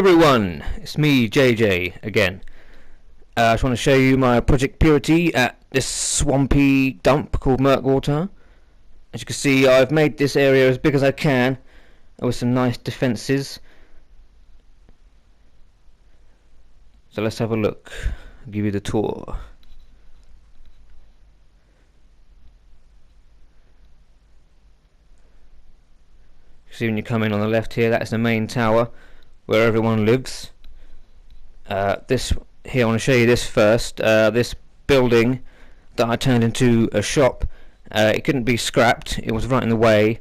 everyone, it's me JJ again. I just want to show you my Project Purity at this swampy dump called Murkwater. As you can see, I've made this area as big as I can with some nice defences. So let's have a look. I'll give you the tour. See, when you come in on the left here, that's the main tower where everyone lives. This here, I want to show you this first. This building that I turned into a shop, it couldn't be scrapped. It was right in the way.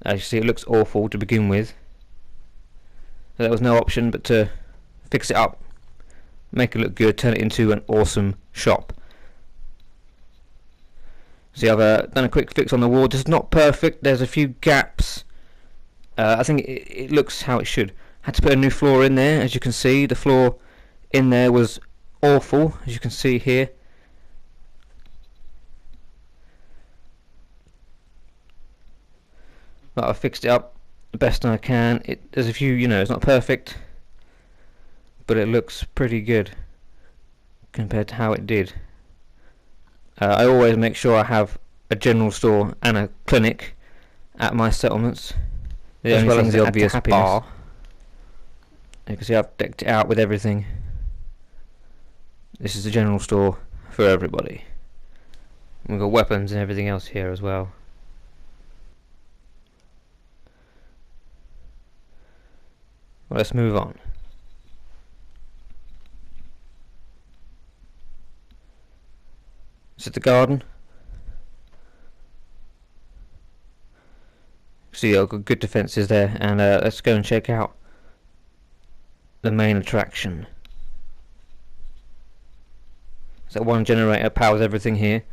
As you see, it looks awful to begin with. So there was no option but to fix it up, make it look good, turn it into an awesome shop. See, I've done a quick fix on the wall. This is not perfect. There's a few gaps. I think it looks how it should. Had to put a new floor in there. As you can see, the floor in there was awful, as you can see here. But I fixed it up the best I can. There's a few, it's not perfect, but it looks pretty good compared to how it did. I always make sure I have a general store and a clinic at my settlements. As well as the obvious bar. You can see I've decked it out with everything. This is the general store for everybody. We've got weapons and everything else here as well. Well, let's move on. This is the garden. See, I've got good defences there, and let's go and check out the main attraction. So one generator powers everything here.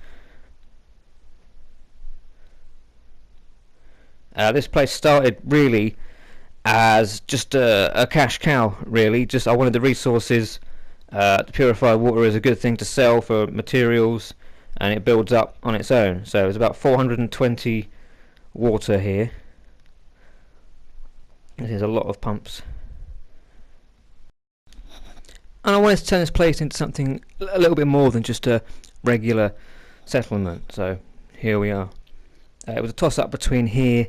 This place started really as just a cash cow, really. Just I wanted the resources. To purify water is a good thing to sell for materials, and it builds up on its own. So it's about 420 water here. There's a lot of pumps. And I wanted to turn this place into something a little bit more than just a regular settlement. So here we are. It was a toss-up between here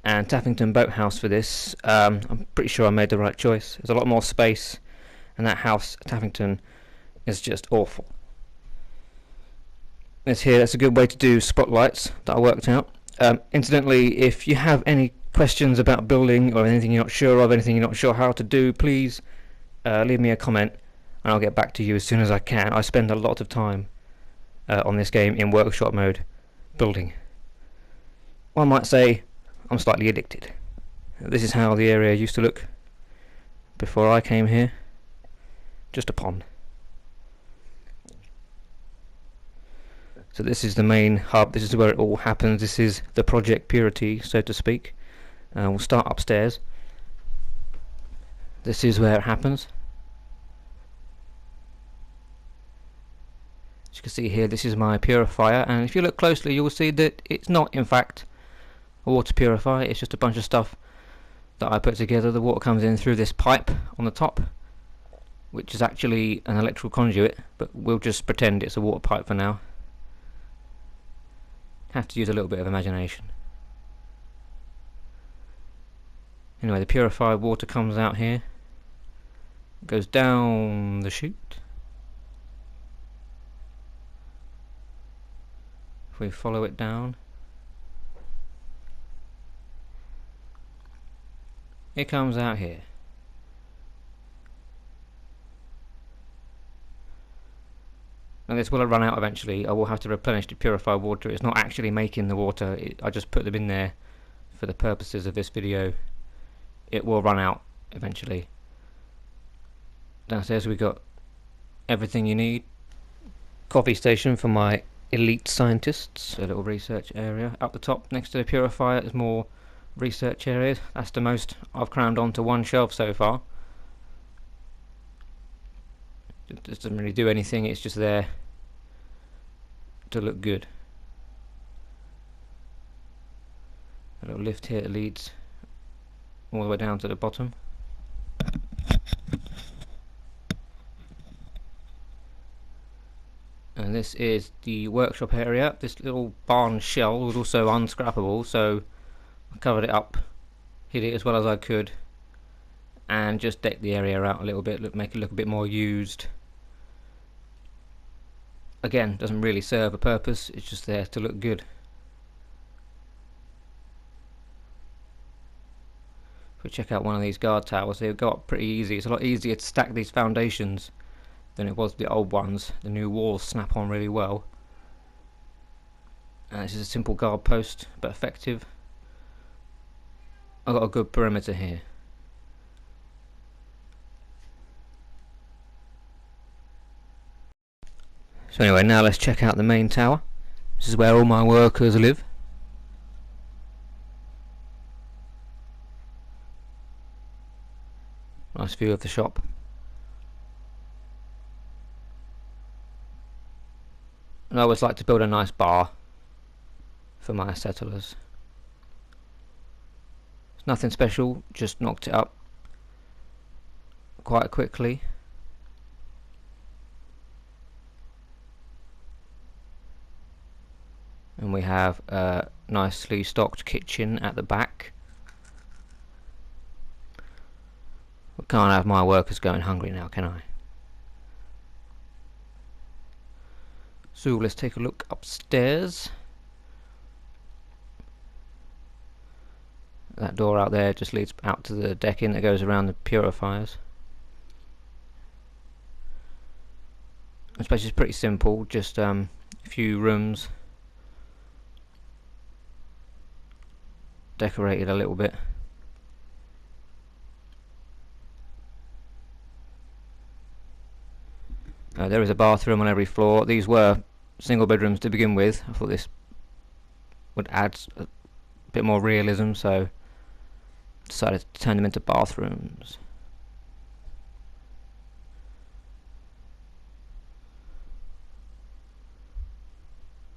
and Tappington Boathouse for this. I'm pretty sure I made the right choice. There's a lot more space, and that house, Tappington, is just awful. This here, that's a good way to do spotlights that I worked out. Incidentally, if you have any questions about building or anything you're not sure of, anything you're not sure how to do, please leave me a comment and I'll get back to you as soon as I can. I spend a lot of time on this game in workshop mode building. One might say I'm slightly addicted. This is how the area used to look before I came here. Just a pond. So this is the main hub. This is where it all happens. This is the Project Purity, so to speak. We'll start upstairs. This is where it happens. As you can see here, this is my purifier, and if you look closely you will see that it's not in fact a water purifier. It's just a bunch of stuff that I put together. The water comes in through this pipe on the top, which is actually an electrical conduit, but we'll just pretend it's a water pipe for now. Have to use a little bit of imagination. Anyway, the purified water comes out here, goes down the chute. If we follow it down, it comes out here. Now this will run out eventually. I will have to replenish the purified water. It's not actually making the water, I just put them in there for the purposes of this video. It will run out eventually. Downstairs we got everything you need. Coffee station for my elite scientists, a little research area. Up the top next to the purifier is more research areas. That's the most I've crammed onto one shelf so far. It doesn't really do anything, it's just there to look good. A little lift here that leads all the way down to the bottom. And this is the workshop area. This little barn shell was also unscrappable, so I covered it up, hid it as well as I could, and just decked the area out a little bit, make it look a bit more used. Again, doesn't really serve a purpose, it's just there to look good. If we check out one of these guard towers, they'll go up pretty easy. It's a lot easier to stack these foundations than it was the old ones. The new walls snap on really well. And this is a simple guard post, but effective. I've got a good perimeter here. So anyway, now let's check out the main tower. This is where all my workers live. Nice view of the shop. And I always like to build a nice bar for my settlers. It's nothing special, just knocked it up quite quickly. And we have a nicely stocked kitchen at the back. I can't have my workers going hungry now, can I? So let's take a look upstairs. That door out there just leads out to the decking that goes around the purifiers. This place is pretty simple, just a few rooms decorated a little bit. There is a bathroom on every floor. These were single bedrooms to begin with. I thought this would add a bit more realism, so decided to turn them into bathrooms.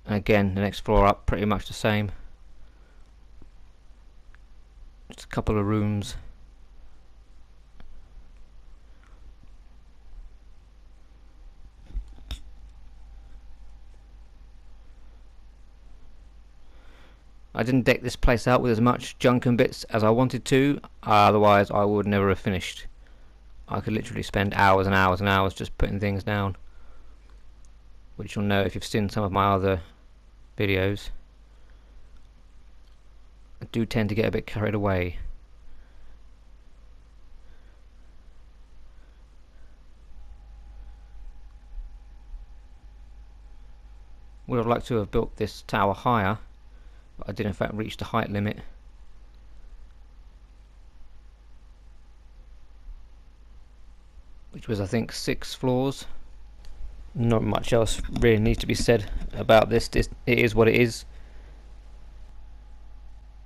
And again, the next floor up, pretty much the same. Just a couple of rooms. I didn't deck this place out with as much junk and bits as I wanted to, otherwise I would never have finished. I could literally spend hours and hours and hours just putting things down, which you'll know if you've seen some of my other videos. I do tend to get a bit carried away. Would have liked to have built this tower higher, but I did in fact reach the height limit. Which was, I think, 6 floors. Not much else really needs to be said about this. It is what it is.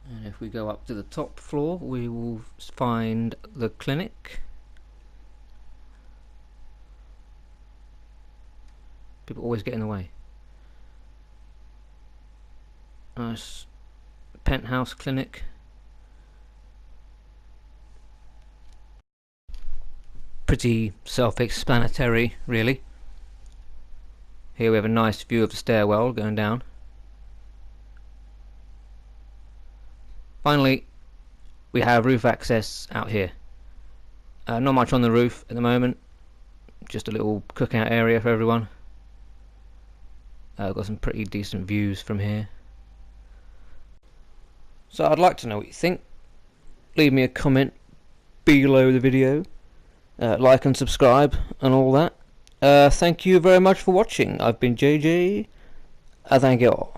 And if we go up to the top floor, we will find the clinic. People always get in the way. Nice penthouse clinic. Pretty self-explanatory, really. Here we have a nice view of the stairwell going down. Finally, we have roof access out here. Not much on the roof at the moment, just a little cookout area for everyone. Got some pretty decent views from here. So I'd like to know what you think. Leave me a comment below the video. Like and subscribe and all that. Thank you very much for watching. I've been JJ. Thank you all.